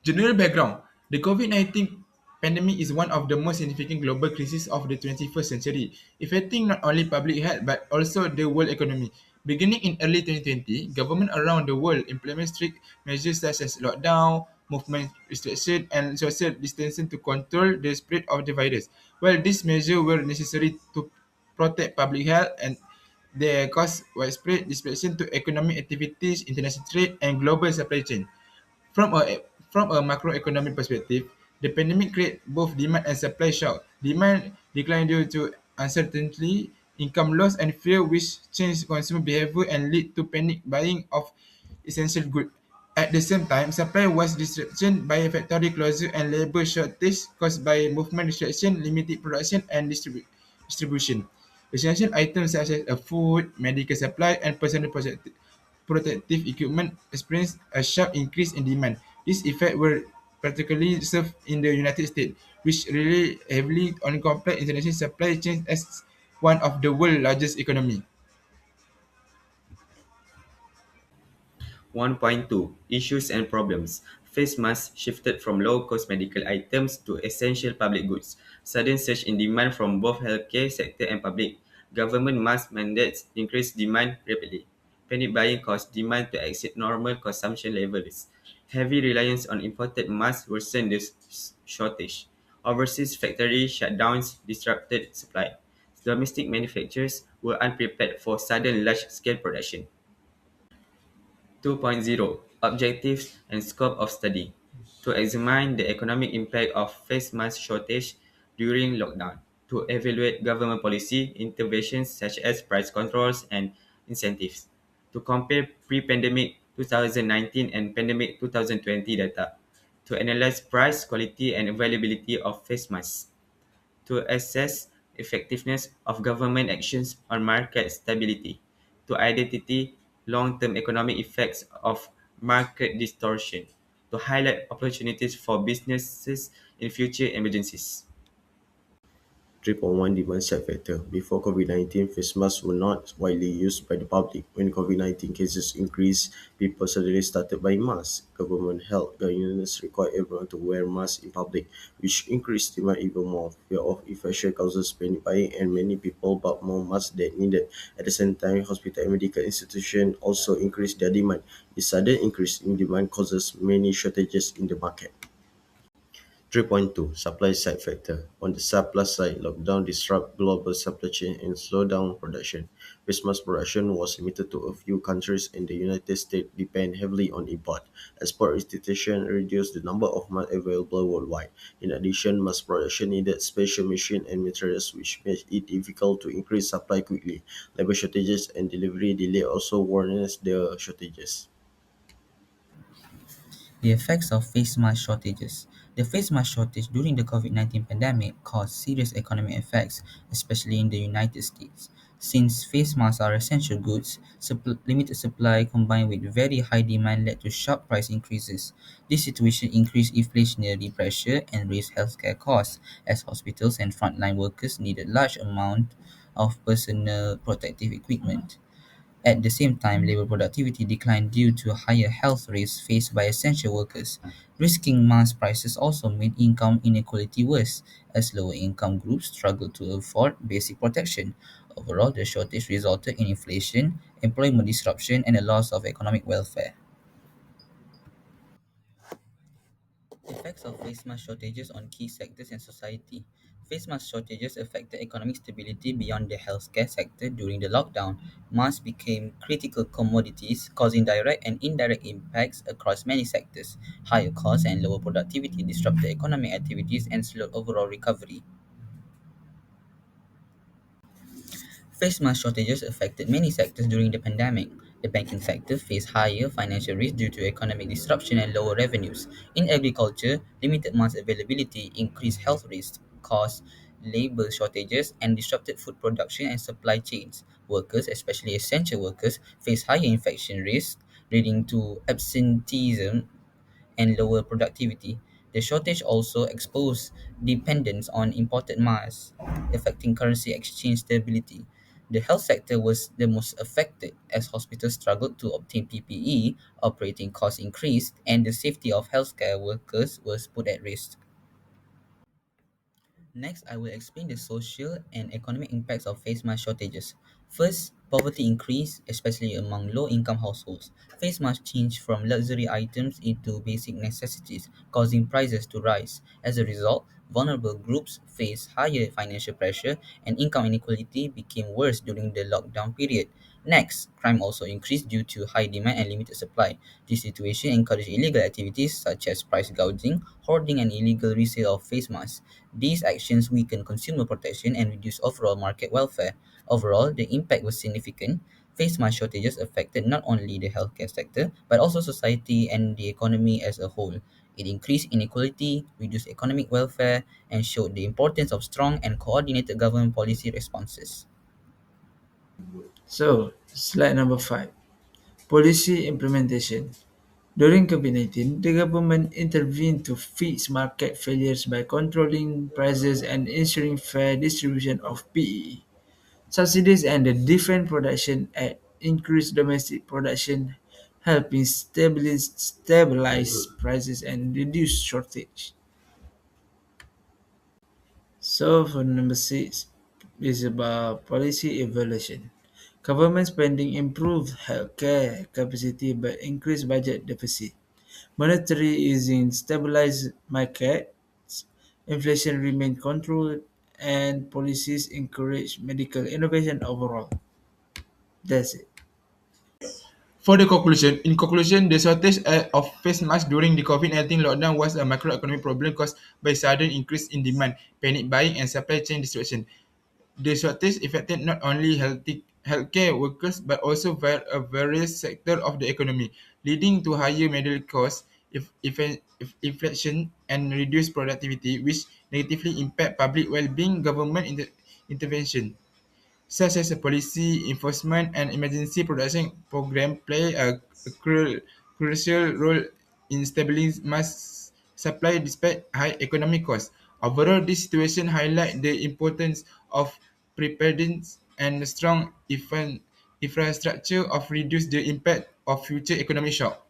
General background: the COVID-19 pandemic is one of the most significant global crises of the 21st century, affecting not only public health but also the world economy. Beginning in early 2020, governments around the world implement strict measures such as lockdown, movement restriction, and social distancing to control the spread of the virus. While these measures were necessary to protect public health and they cause widespread disruption to economic activities, international trade, and global supply chain. From a macroeconomic perspective, the pandemic created both demand and supply shock. Demand declined due to uncertainty, income loss, and fear, which changed consumer behavior and lead to panic buying of essential goods. At the same time, supply was disrupted by factory closure and labor shortage caused by movement restriction, limited production, and distribution. Essential items such as food, medical supply, and personal protective equipment experienced a sharp increase in demand. These effects were particularly observed in the United States, which rely heavily on complex international supply chains as one of the world's largest economy. 1.2 Issues and problems. Face masks shifted from low cost medical items to essential public goods. Sudden surge in demand from both healthcare sector and public. Government mask mandates increased demand rapidly. Panic buying caused demand to exceed normal consumption levels. Heavy reliance on imported masks worsened this shortage. Overseas factory shutdowns disrupted supply. Domestic manufacturers were unprepared for sudden large scale production. 2.0 Objectives and Scope of Study to examine the economic impact of face mask shortage during lockdown, to evaluate government policy interventions such as price controls and incentives, to compare pre-pandemic 2019 and pandemic 2020 data, to analyze price, quality, and availability of face masks, to assess effectiveness of government actions on market stability, to identify long-term economic effects of market distortion, to highlight opportunities for businesses in future emergencies. 3.1 Demand side factor. Before COVID-19, face masks were not widely used by the public. When COVID-19 cases increased, people suddenly started buying masks. Government health guidelines require everyone to wear masks in public, which increased demand even more. Fear of infection causes panic buying, and many people bought more masks than needed. At the same time, hospitals and medical institutions also increased their demand. This sudden increase in demand causes many shortages in the market. 3.2 Supply side factor. On the supply side, lockdown disrupt global supply chain and slow down production. Face mask production was limited to a few countries, and the United States depend heavily on import. Export restrictions reduced the number of masks available worldwide. In addition, mask production needed special machines and materials, which made it difficult to increase supply quickly. Labor shortages and delivery delay also worsened the shortages. The effects of face mask shortages. The face mask shortage during the COVID-19 pandemic caused serious economic effects, especially in the United States. Since face masks are essential goods, limited supply combined with very high demand led to sharp price increases. This situation increased inflationary pressure and raised healthcare costs, as hospitals and frontline workers needed large amounts of personal protective equipment. At the same time, labor productivity declined due to higher health risks faced by essential workers. Risking mass prices also made income inequality worse, as lower income groups struggled to afford basic protection. Overall, the shortage resulted in inflation, employment disruption, and a loss of economic welfare. Effects of face mask shortages on key sectors and society. Face mask shortages affected economic stability beyond the healthcare sector during the lockdown. Masks became critical commodities, causing direct and indirect impacts across many sectors. Higher costs and lower productivity disrupted economic activities and slowed overall recovery. Face mask shortages affected many sectors during the pandemic. The banking sector faced higher financial risk due to economic disruption and lower revenues. In agriculture, limited mask availability increased health risks, caused labor shortages, and disrupted food production and supply chains. Workers, especially essential workers, faced higher infection risks, leading to absenteeism and lower productivity. The shortage also exposed dependence on imported masks, affecting currency exchange stability. The health sector was the most affected as hospitals struggled to obtain PPE, operating costs increased, and the safety of healthcare workers was put at risk. Next, I will explain the social and economic impacts of face mask shortages. First, poverty increased, especially among low-income households. Face masks changed from luxury items into basic necessities, causing prices to rise. As a result, vulnerable groups faced higher financial pressure, and income inequality became worse during the lockdown period. Next, crime also increased due to high demand and limited supply. This situation encouraged illegal activities such as price gouging, hoarding, and illegal resale of face masks. These actions weaken consumer protection and reduce overall market welfare. Overall, the impact was significant. Face mask shortages affected not only the healthcare sector, but also society and the economy as a whole. It increased inequality, reduced economic welfare, and showed the importance of strong and coordinated government policy responses. So, slide number 5. Policy implementation. During COVID-19, the government intervened to fix market failures by controlling prices and ensuring fair distribution of PEE. Subsidies and the Defense Production Act increased domestic production, helping stabilize prices and reduce shortage. So for number 6 is about policy evaluation. Government spending improved healthcare capacity but increased budget deficit. Monetary easing stabilized markets, inflation remained controlled, and policies encourage medical innovation overall. That's it. In conclusion, the shortage of face masks during the COVID-19 lockdown was a macroeconomic problem caused by sudden increase in demand, panic buying, and supply chain disruption. The shortage affected not only healthcare workers but also various sectors of the economy, leading to higher medical costs, inflation, and reduced productivity, which negatively impact public well-being. Government intervention such as a policy enforcement and emergency production program play a crucial role in stabilizing mass supply despite high economic costs. Overall, this situation highlights the importance of preparedness and strong infrastructure of reduce the impact of future economic shock.